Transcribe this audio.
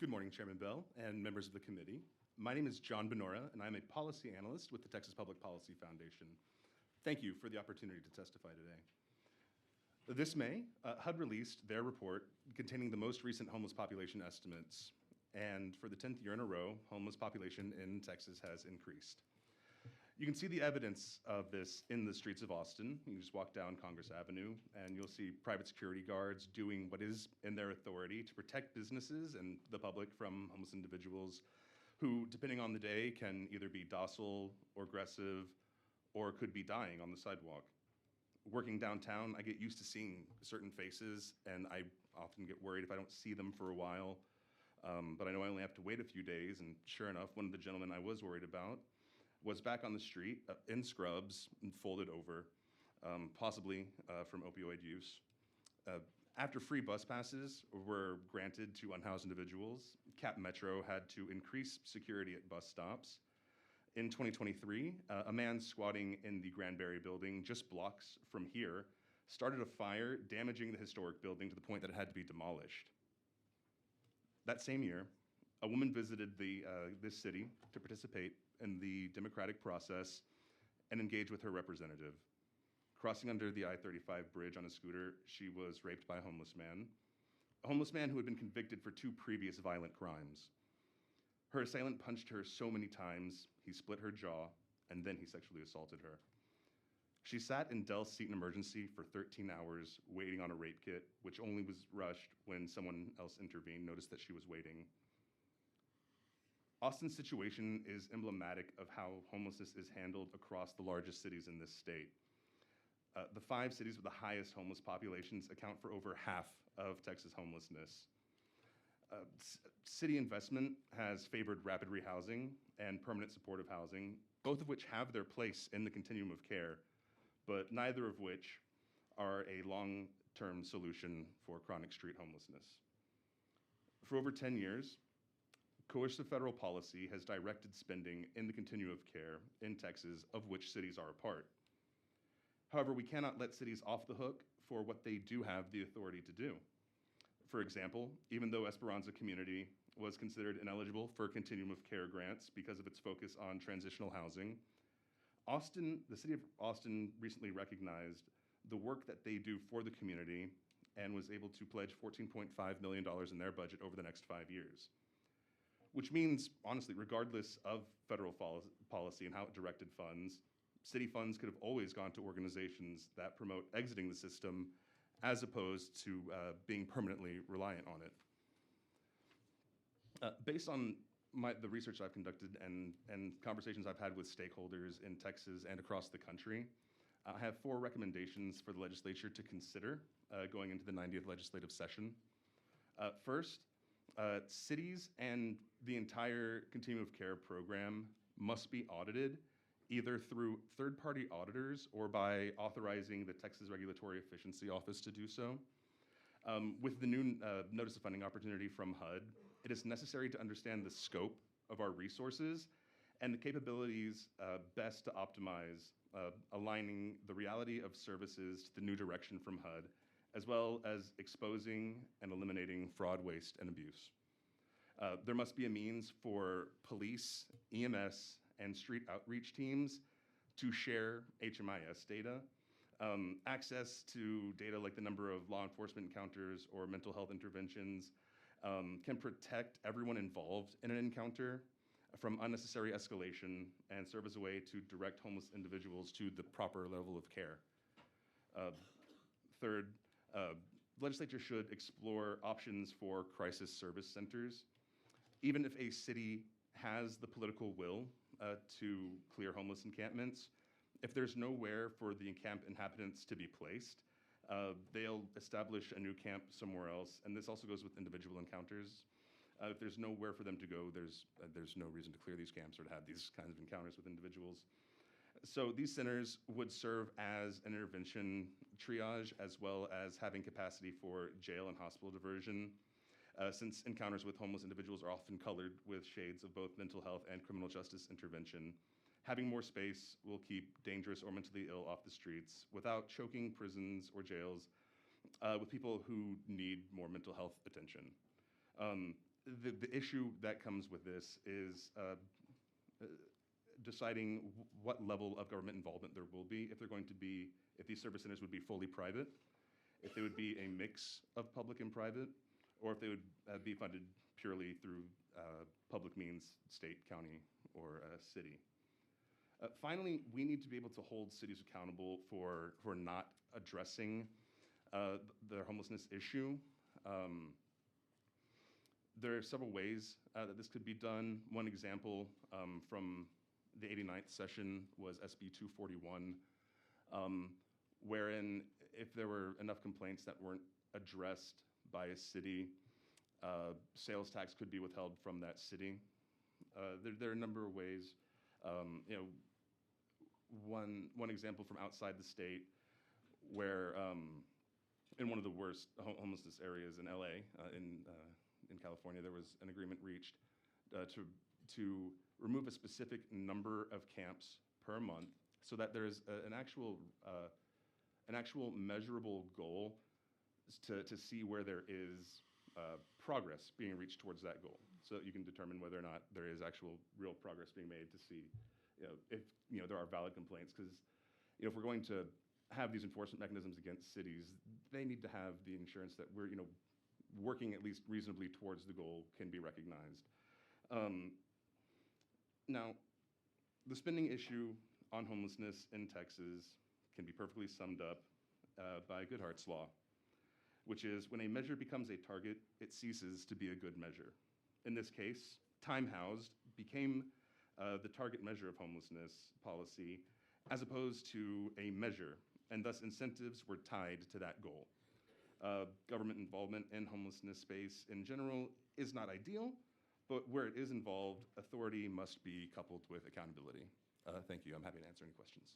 Good morning, Chairman Bell and members of the committee. My name is John Bonura, and I'm a policy analyst with the Texas Public Policy Foundation. Thank you for the opportunity to testify today. This May, HUD released their report containing the most recent homeless population estimates, and for the 10th year in a row, homeless population in Texas has increased. You can see the evidence of this in the streets of Austin. You can just walk down Congress Avenue and you'll see private security guards doing what is in their authority to protect businesses and the public from homeless individuals who, depending on the day, can either be docile or aggressive or could be dying on the sidewalk. Working downtown, I get used to seeing certain faces, and I often get worried if I don't see them for a while. But I know I only have to wait a few days, and sure enough, one of the gentlemen I was worried about was back on the street in scrubs and folded over, possibly from opioid use. After free bus passes were granted to unhoused individuals, Cap Metro had to increase security at bus stops. In 2023, a man squatting in the Granberry building just blocks from here started a fire, damaging the historic building to the point that it had to be demolished. That same year, a woman visited this city to participate in the democratic process and engage with her representative. Crossing under the I-35 bridge on a scooter, she was raped by a homeless man who had been convicted for 2 previous violent crimes. Her assailant punched her so many times, he split her jaw, and then he sexually assaulted her. She sat in Dell's seat in emergency for 13 hours waiting on a rape kit, which only was rushed when someone else intervened, noticed that she was waiting. Austin's situation is emblematic of how homelessness is handled across the largest cities in this state. The 5 cities with the highest homeless populations account for over half of Texas homelessness. City investment has favored rapid rehousing and permanent supportive housing, both of which have their place in the continuum of care, but neither of which are a long-term solution for chronic street homelessness. For over 10 years, coercive federal policy has directed spending in the continuum of care in Texas, of which cities are a part. However, we cannot let cities off the hook for what they do have the authority to do. For example, even though Esperanza Community was considered ineligible for continuum of care grants because of its focus on transitional housing, the city of Austin recently recognized the work that they do for the community and was able to pledge $14.5 million in their budget over the next 5 years. Which means, honestly, regardless of federal policy and how it directed funds, city funds could have always gone to organizations that promote exiting the system as opposed to being permanently reliant on it. Based on the research I've conducted and conversations I've had with stakeholders in Texas and across the country, I have 4 recommendations for the legislature to consider going into the 90th legislative session. First, cities and the entire continuum of care program must be audited either through third-party auditors or by authorizing the Texas Regulatory Efficiency Office to do so. With the new Notice of Funding Opportunity from HUD, it is necessary to understand the scope of our resources and the capabilities best to optimize aligning the reality of services to the new direction from HUD, as well as exposing and eliminating fraud, waste, and abuse. There must be a means for police, EMS, and street outreach teams to share HMIS data, access to data like the number of law enforcement encounters or mental health interventions can protect everyone involved in an encounter from unnecessary escalation and serve as a way to direct homeless individuals to the proper level of care. Third, the legislature should explore options for crisis service centers. Even if a city has the political will to clear homeless encampments, if there's nowhere for the inhabitants to be placed, they'll establish a new camp somewhere else, and this also goes with individual encounters. If there's nowhere for them to go, there's no reason to clear these camps or to have these kinds of encounters with individuals. So these centers would serve as an intervention triage, as well as having capacity for jail and hospital diversion, since encounters with homeless individuals are often colored with shades of both mental health and criminal justice intervention. Having more space will keep dangerous or mentally ill off the streets without choking prisons or jails with people who need more mental health attention. the issue that comes with this is deciding what level of government involvement there will be, if they're going to be, if these service centers would be fully private, if they would be a mix of public and private, or if they would be funded purely through public means, state, county, or city. Finally, we need to be able to hold cities accountable for not addressing the homelessness issue. There are several ways that this could be done. One example from the 89th session was SB 241, wherein if there were enough complaints that weren't addressed by a city, sales tax could be withheld from that city. There are a number of ways. You know, one example from outside the state, where in one of the worst homelessness areas in LA, in California, there was an agreement reached to remove a specific number of camps per month, so that there's an actual measurable goal to see where there is progress being reached towards that goal, so that you can determine whether or not there is actual real progress being made to see, if there are valid complaints. Because if we're going to have these enforcement mechanisms against cities, they need to have the insurance that we're working at least reasonably towards the goal can be recognized. Now, the spending issue on homelessness in Texas can be perfectly summed up by Goodhart's law, which is when a measure becomes a target, it ceases to be a good measure. In this case, time-housed became the target measure of homelessness policy, as opposed to a measure, and thus incentives were tied to that goal. Government involvement in homelessness space in general is not ideal, but where it is involved, authority must be coupled with accountability. Thank you. I'm happy to answer any questions.